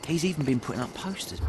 He's even been putting up posters.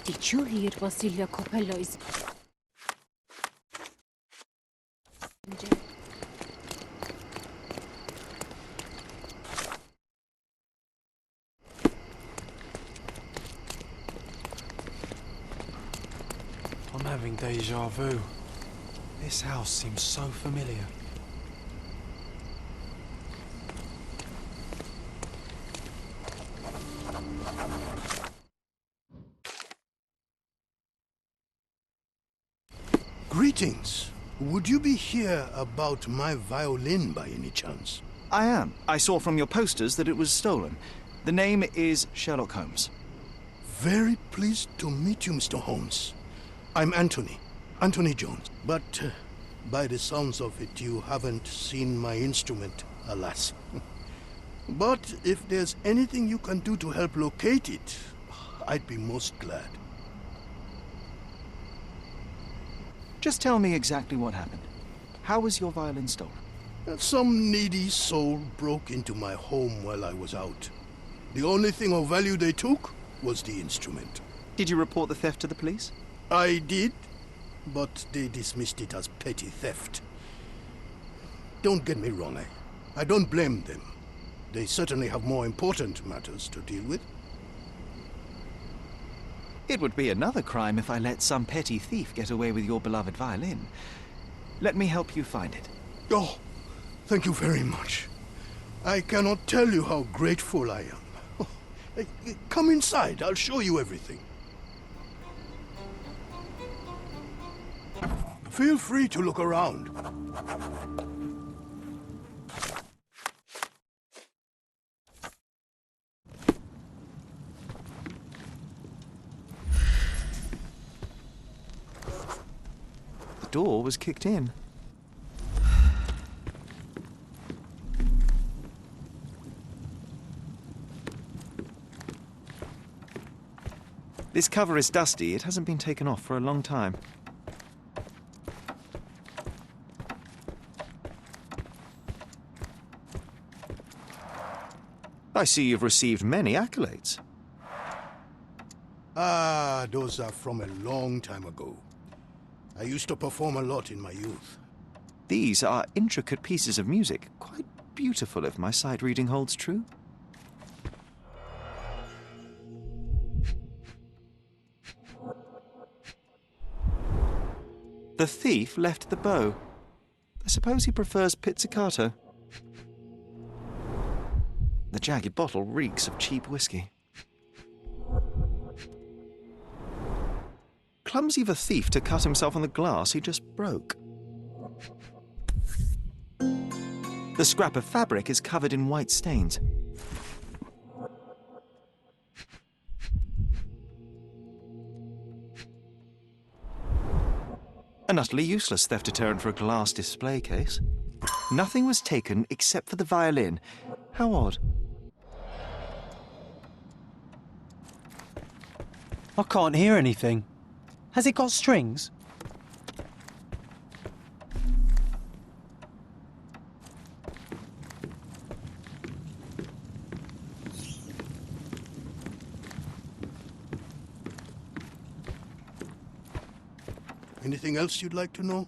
Did you hear Vasilia Copello is... I'm having deja vu. This house seems so familiar. Greetings. Would you be here about my violin by any chance? I am. I saw from your posters that it was stolen. The name is Sherlock Holmes. Very pleased to meet you, Mr. Holmes. I'm Anthony Jones. But by the sounds of it, you haven't seen my instrument, alas. But if there's anything you can do to help locate it, I'd be most glad. Just tell me exactly what happened. How was your violin stolen? Some needy soul broke into my home while I was out. The only thing of value they took was the instrument. Did you report the theft to the police? I did, but they dismissed it as petty theft. Don't get me wrong, I don't blame them. They certainly have more important matters to deal with. It would be another crime if I let some petty thief get away with your beloved violin. Let me help you find it. Oh, thank you very much. I cannot tell you how grateful I am. Oh, come inside, I'll show you everything. Feel free to look around. The door was kicked in. This cover is dusty. It hasn't been taken off for a long time. I see you've received many accolades. Ah, those are from a long time ago. I used to perform a lot in my youth. These are intricate pieces of music, quite beautiful if my sight reading holds true. The thief left the bow. I suppose he prefers pizzicato. The jagged bottle reeks of cheap whiskey. Clumsy of a thief to cut himself on the glass he just broke. The scrap of fabric is covered in white stains. An utterly useless theft deterrent for a glass display case. Nothing was taken except for the violin. How odd. I can't hear anything. Has it got strings? Anything else you'd like to know?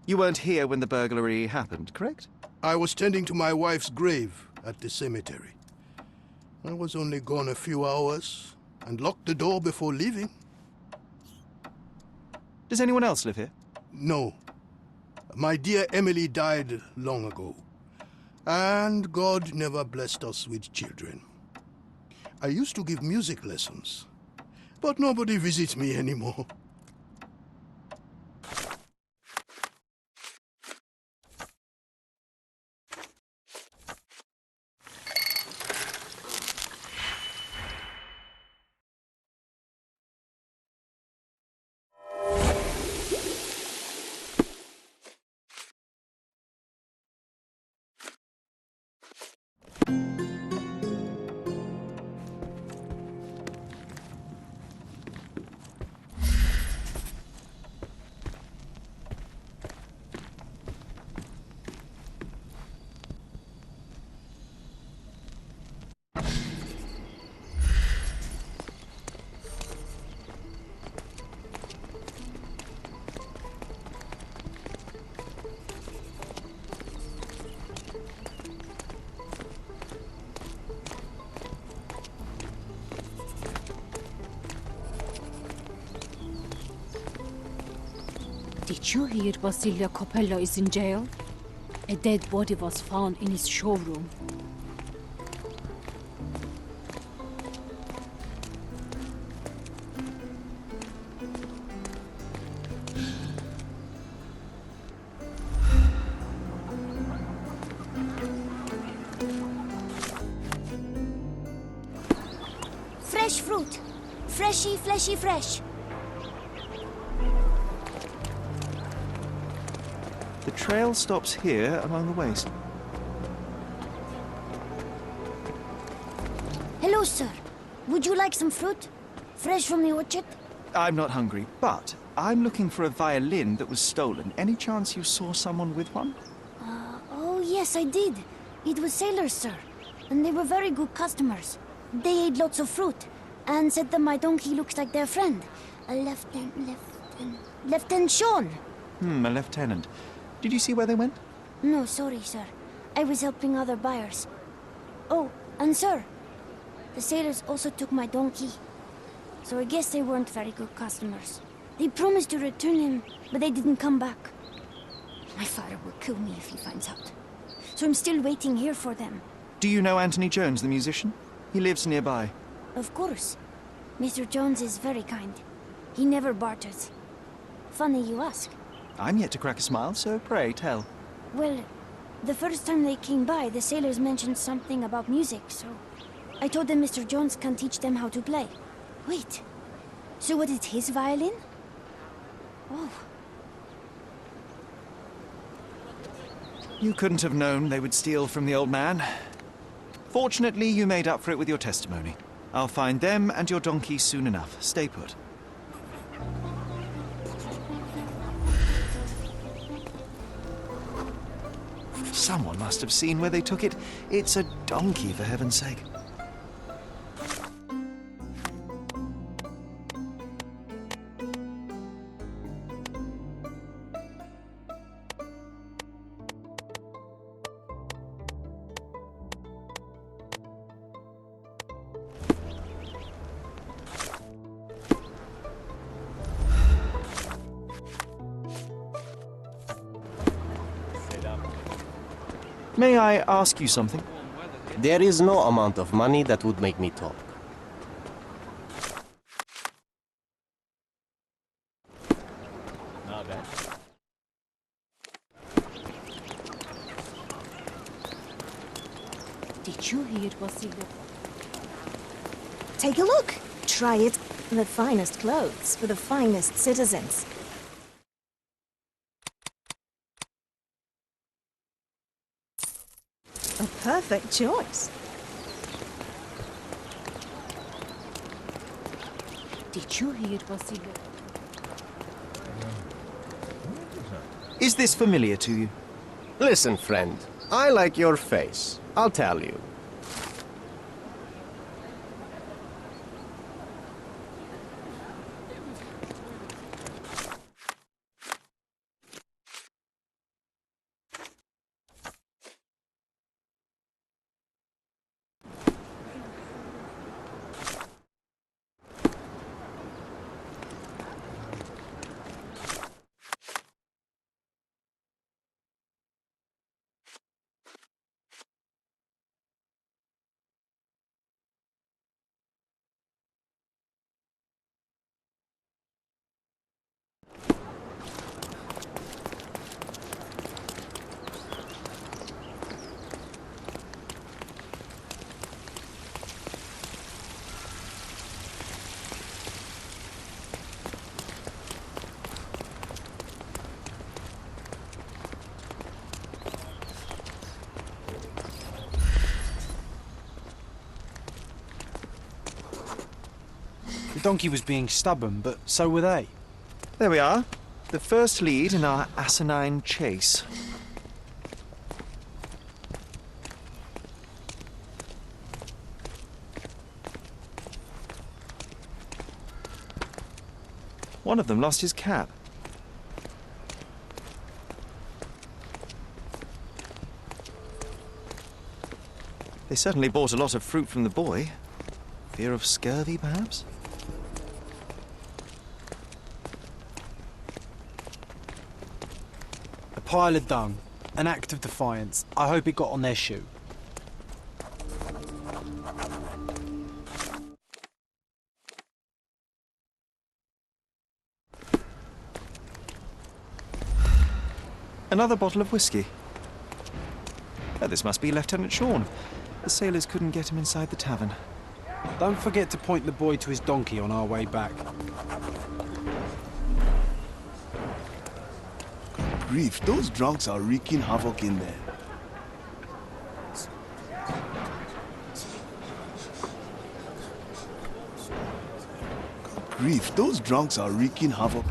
You weren't here when the burglary happened, correct? I was tending to my wife's grave at the cemetery. I was only gone a few hours and locked the door before leaving. Does anyone else live here? No. My dear Emily died long ago. And God never blessed us with children. I used to give music lessons, but nobody visits me anymore. Did you hear Basilia Copello is in jail? A dead body was found in his showroom. Fresh fruit. Freshy, fleshy, fresh. The trail stops here among the waste. Hello, sir. Would you like some fruit? Fresh from the orchard? I'm not hungry, but I'm looking for a violin that was stolen. Any chance you saw someone with one? Oh, yes, I did. It was sailors, sir. And they were very good customers. They ate lots of fruit and said that my donkey looks like their friend. A Lieutenant Sean. A lieutenant. Did you see where they went? No, sorry, sir. I was helping other buyers. Oh, and sir, the sailors also took my donkey. So I guess they weren't very good customers. They promised to return him, but they didn't come back. My father will kill me if he finds out. So I'm still waiting here for them. Do you know Anthony Jones, the musician? He lives nearby. Of course. Mr. Jones is very kind. He never barters. Funny you ask. I'm yet to crack a smile, so pray tell. Well, the first time they came by, the sailors mentioned something about music, so I told them Mr. Jones can teach them how to play. Wait, so was it his violin? Oh. You couldn't have known they would steal from the old man. Fortunately, you made up for it with your testimony. I'll find them and your donkey soon enough. Stay put. Someone must have seen where they took it. It's a donkey, for heaven's sake. May I ask you something? There is no amount of money that would make me talk. Did you hear Basilio? Take a look. Try it. The finest clothes for the finest citizens. A perfect choice. Did you hear Basilio? Is this familiar to you? Listen, friend. I like your face. I'll tell you. The donkey was being stubborn, but so were they. There we are. The first lead in our asinine chase. One of them lost his cap. They certainly bought a lot of fruit from the boy. Fear of scurvy, perhaps? A pile of dung. An act of defiance. I hope it got on their shoe. Another bottle of whiskey. Oh, this must be Lieutenant Sean. The sailors couldn't get him inside the tavern. Don't forget to point the boy to his donkey on our way back. Grief, those drunks are wreaking havoc in there. Grief, those drunks are wreaking havoc.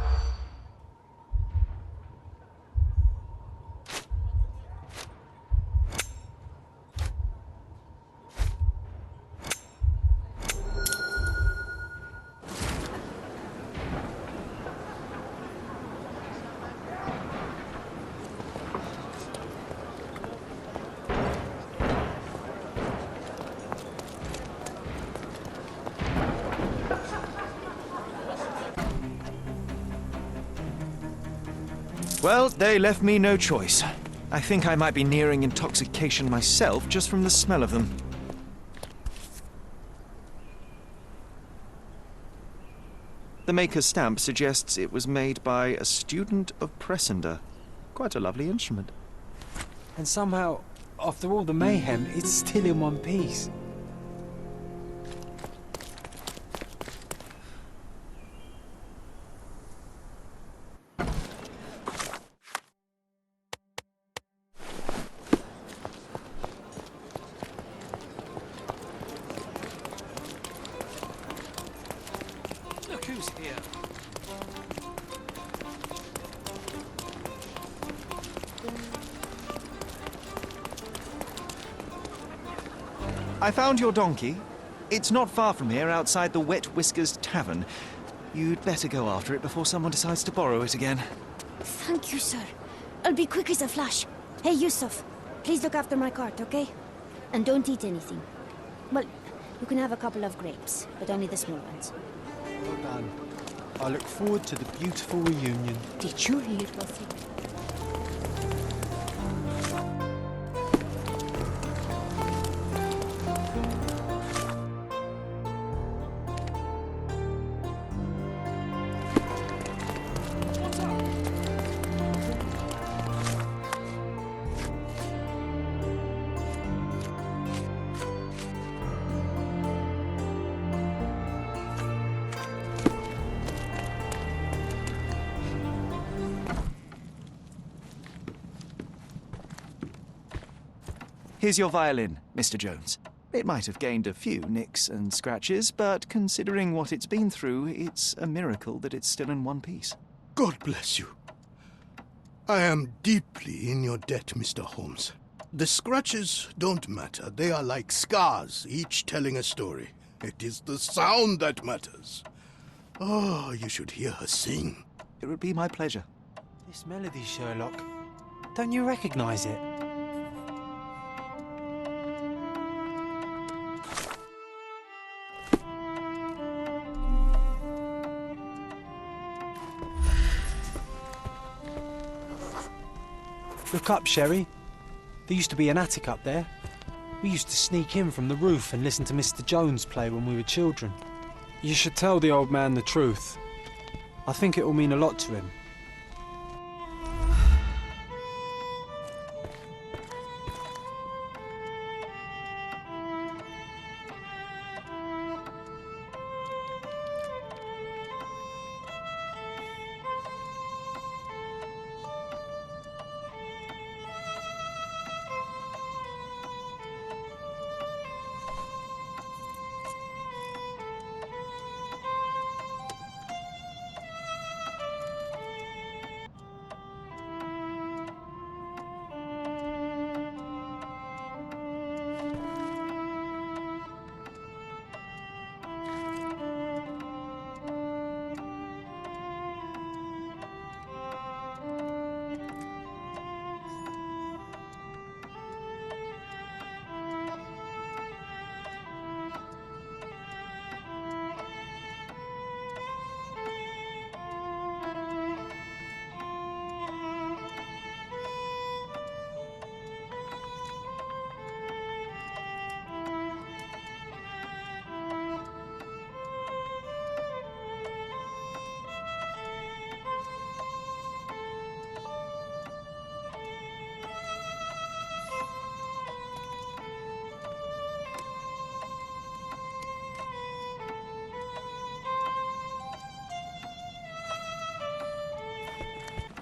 Well, they left me no choice. I think I might be nearing intoxication myself just from the smell of them. The maker's stamp suggests it was made by a student of Pressender. Quite a lovely instrument. And somehow, after all the mayhem, it's still in one piece. Look who's here. I found your donkey. It's not far from here, outside the Wet Whiskers Tavern. You'd better go after it before someone decides to borrow it again. Thank you, sir. I'll be quick as a flash. Hey, Yusuf, please look after my cart, okay? And don't eat anything. Well, you can have a couple of grapes, but only the small ones. Well done. I look forward to the beautiful reunion. Did you hear Basilio? Here's your violin, Mr. Jones. It might have gained a few nicks and scratches, but considering what it's been through, it's a miracle that it's still in one piece. God bless you. I am deeply in your debt, Mr. Holmes. The scratches don't matter. They are like scars, each telling a story. It is the sound that matters. Oh, you should hear her sing. It would be my pleasure. This melody, Sherlock. Don't you recognize it? Look up, Sherry. There used to be an attic up there. We used to sneak in from the roof and listen to Mr. Jones play when we were children. You should tell the old man the truth. I think it will mean a lot to him.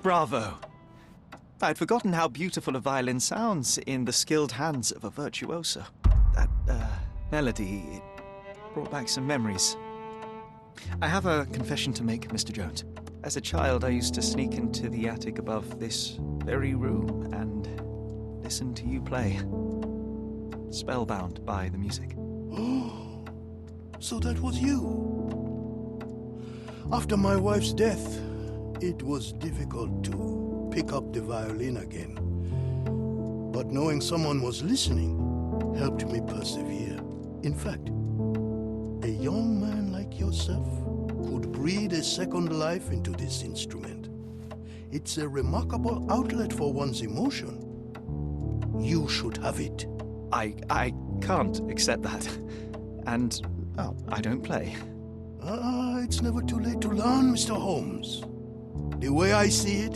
Bravo! I'd forgotten how beautiful a violin sounds in the skilled hands of a virtuoso. That, melody, it brought back some memories. I have a confession to make, Mr. Jones. As a child, I used to sneak into the attic above this very room and listen to you play. Spellbound by the music. Oh, so that was you. After my wife's death, it was difficult to pick up the violin again. But knowing someone was listening helped me persevere. In fact, a young man like yourself could breathe a second life into this instrument. It's a remarkable outlet for one's emotion. You should have it. I can't accept that. And, well, I don't play. It's never too late to learn, Mr. Holmes. The way I see it,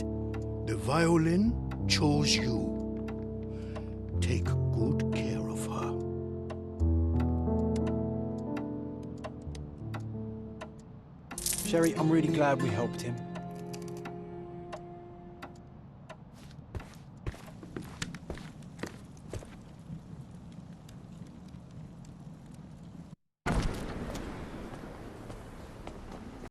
the violin chose you. Take good care of her. Sherry, I'm really glad we helped him.